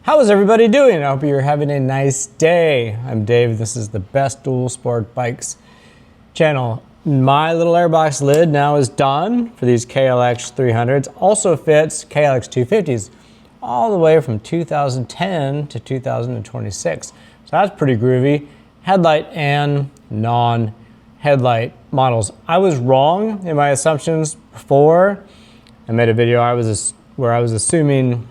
How is everybody doing? I hope you're having a nice day. I'm Dave. This is the Best Dual Sport Bikes channel. My little Airbox lid now is done for these KLX 300s. Also fits KLX 250s all the way from 2010 to 2026. So that's pretty groovy. Headlight and non-headlight models. I was wrong in my assumptions before. I made a video where I was assuming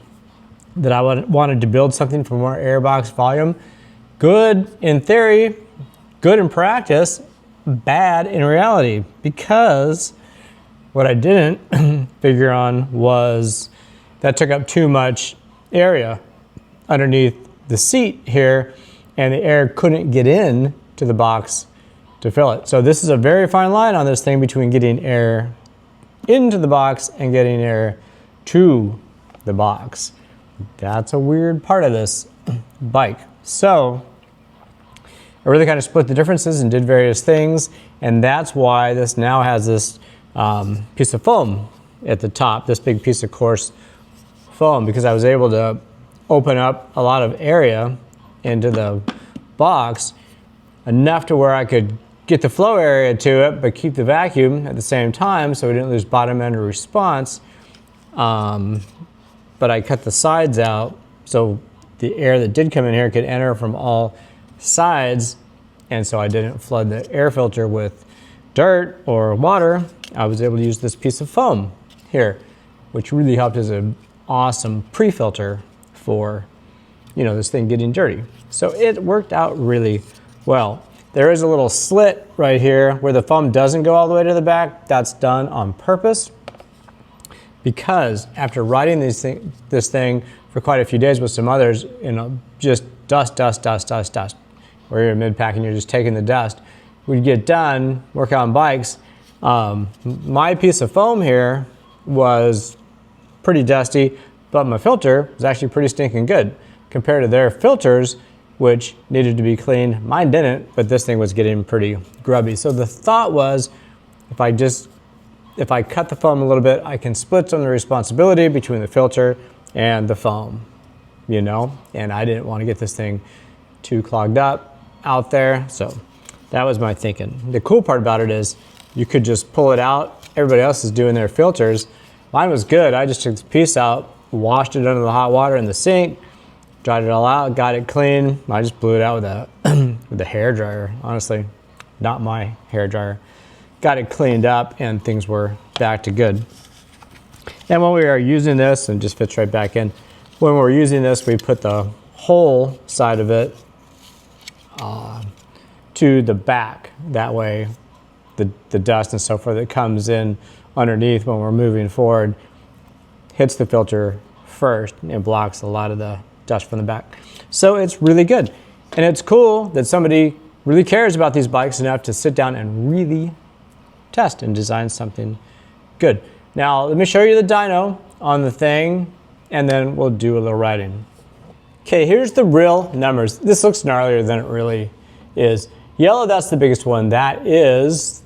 that I wanted to build something for more Airbox volume. Good in theory, good in practice, bad in reality, because what I didn't figure on was that took up too much area underneath the seat here, and the air couldn't get in to the box to fill it. So this is a very fine line on this thing between getting air into the box and getting air to the box. That's a weird part of this bike. So I really kind of split the differences and did various things, and that's why this now has this piece of foam at the top, this big piece of coarse foam, because I was able to open up a lot of area into the box, enough to where I could get the flow area to it, but keep the vacuum at the same time so we didn't lose bottom end response. But I cut the sides out so the air that did come in here could enter from all sides, and so I didn't flood the air filter with dirt or water. I was able to use this piece of foam here, which really helped as an awesome pre-filter for, you know, this thing getting dirty. So it worked out really well. There is a little slit right here where the foam doesn't go all the way to the back. That's done on purpose, because after riding this thing for quite a few days with some others, you know, just dust, where you're mid-pack and you're just taking the dust. We'd get done, work on bikes. My piece of foam here was pretty dusty, but my filter was actually pretty stinking good compared to their filters, which needed to be cleaned. Mine didn't, but this thing was getting pretty grubby. So the thought was, if I cut the foam a little bit, I can split some of the responsibility between the filter and the foam, you know? And I didn't want to get this thing too clogged up out there, so that was my thinking. The cool part about it is you could just pull it out. Everybody else is doing their filters. Mine was good. I just took this piece out, washed it under the hot water in the sink, dried it all out, got it clean. I just blew it out with a hair dryer, honestly, not my hair dryer. Got it cleaned up and things were back to good. And when we are using this, and just fits right back in, when we're using this, we put the whole side of it to the back. That way the dust and so forth that comes in underneath when we're moving forward hits the filter first and blocks a lot of the dust from the back. So it's really good. And it's cool that somebody really cares about these bikes enough to sit down and really test and design something good. Now let me show you the dyno on the thing, and then we'll do a little riding. Okay, here's the real numbers. This looks gnarlier than it really is. Yellow, that's the biggest one. That is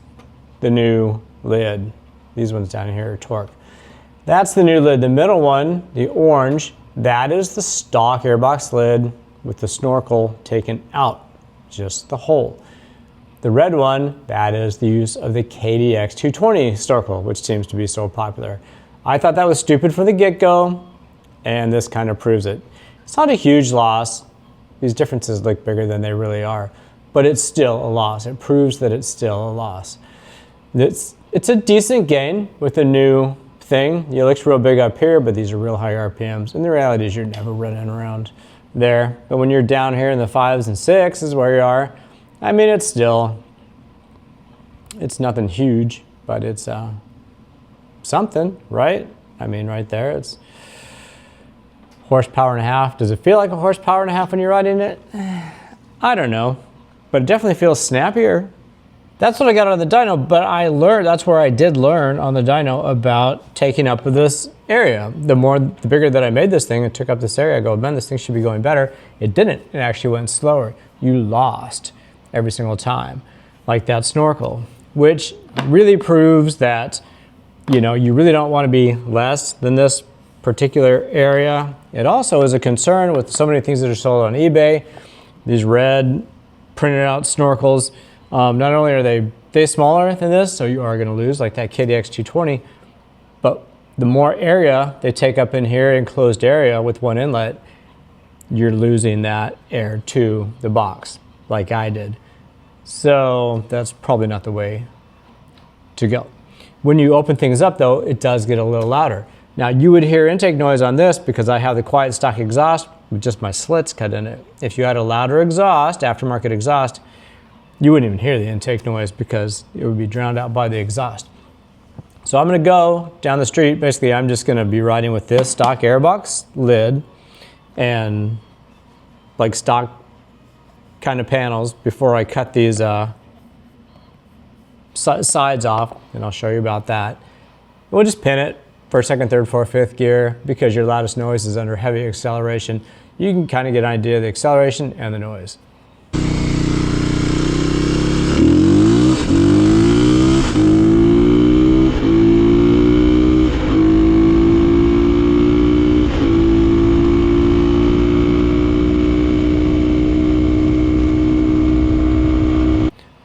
the new lid. These ones down here are torque. That's the new lid. The middle one, the orange, that is the stock Airbox lid with the snorkel taken out, just the hole. The red one, that is the use of the KLX 220 snorkel, which seems to be so popular. I thought that was stupid from the get-go, and this kind of proves it. It's not a huge loss. These differences look bigger than they really are, but it's still a loss. It proves that it's still a loss. It's a decent gain with the new thing. It looks real big up here, but these are real high RPMs, and the reality is you're never running around there. But when you're down here in the 5s and 6s where you are, I mean, it's nothing huge, but it's something, right? I mean, right there, it's horsepower and a half. Does it feel like a horsepower and a half when you're riding it? I don't know, but it definitely feels snappier. That's what I got out of the dyno, but I learned, that's where I did learn on the dyno about taking up this area. The bigger that I made this thing, it took up this area. I go, man, this thing should be going better. It didn't. It actually went slower. You lost every single time, like that snorkel, which really proves that, you know, you really don't want to be less than this particular area. It also is a concern with so many things that are sold on eBay. These red printed out snorkels. Not only are they smaller than this, so you are going to lose, like that KLX 220, but the more area they take up in here, enclosed area with one inlet, you're losing that air to the box, like I did. So that's probably not the way to go. When you open things up though, it does get a little louder. Now you would hear intake noise on this because I have the quiet stock exhaust with just my slits cut in it. If you had a louder exhaust, aftermarket exhaust, you wouldn't even hear the intake noise because it would be drowned out by the exhaust. So I'm gonna go down the street. Basically, I'm just gonna be riding with this stock Airbox lid and like stock kind of panels before I cut these sides off, and I'll show you about that. We'll just pin it for second, third, fourth, fifth gear because your loudest noise is under heavy acceleration. You can kind of get an idea of the acceleration and the noise.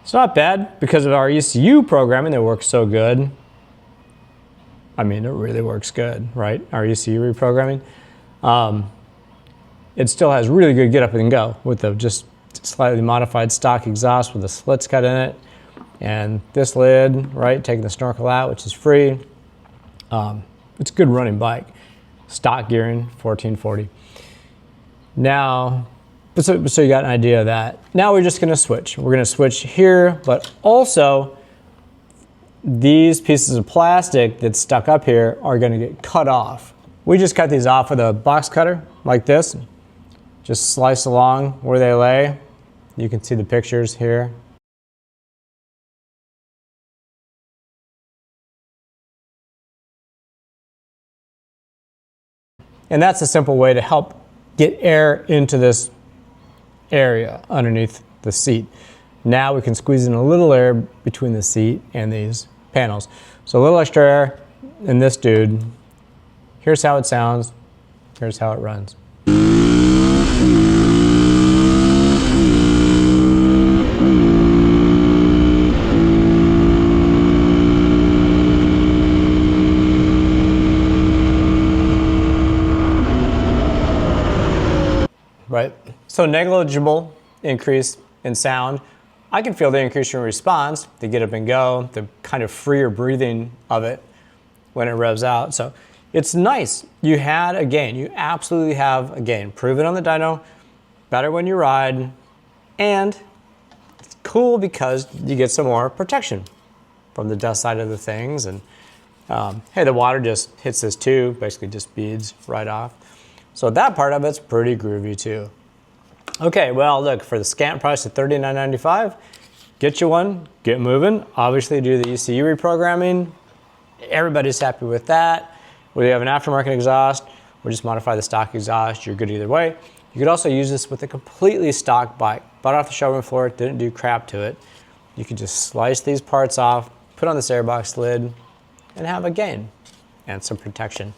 It's not bad because of our ECU programming that works so good. I mean, it really works good, right? Our ECU reprogramming. It still has really good get up and go with the just slightly modified stock exhaust with the slits cut in it. And this lid, right, taking the snorkel out, which is free. It's a good running bike. Stock gearing, 1440. Now, so you got an idea of that. Now we're just gonna switch. We're gonna switch here, but also these pieces of plastic that's stuck up here are gonna get cut off. We just cut these off with a box cutter like this. Just slice along where they lay. You can see the pictures here. And that's a simple way to help get air into this area underneath the seat. Now we can squeeze in a little air between the seat and these panels. So a little extra air in this dude. Here's how it sounds. Here's how it runs. Right? So negligible increase in sound. I can feel the increase in response, the get up and go, the kind of freer breathing of it when it revs out. So it's nice. You had a gain. You absolutely have a gain. Prove it on the dyno, better when you ride, and it's cool because you get some more protection from the dust side of the things. And hey, the water just hits this too, basically just beads right off. So that part of it's pretty groovy too. Okay, well, look, for the scant price of $39.95, get you one, get moving. Obviously, do the ECU reprogramming. Everybody's happy with that. Whether you have an aftermarket exhaust or just modify the stock exhaust, you're good either way. You could also use this with a completely stock bike. Bought off the showroom floor, didn't do crap to it. You could just slice these parts off, put on this Airbox lid, and have a gain and some protection.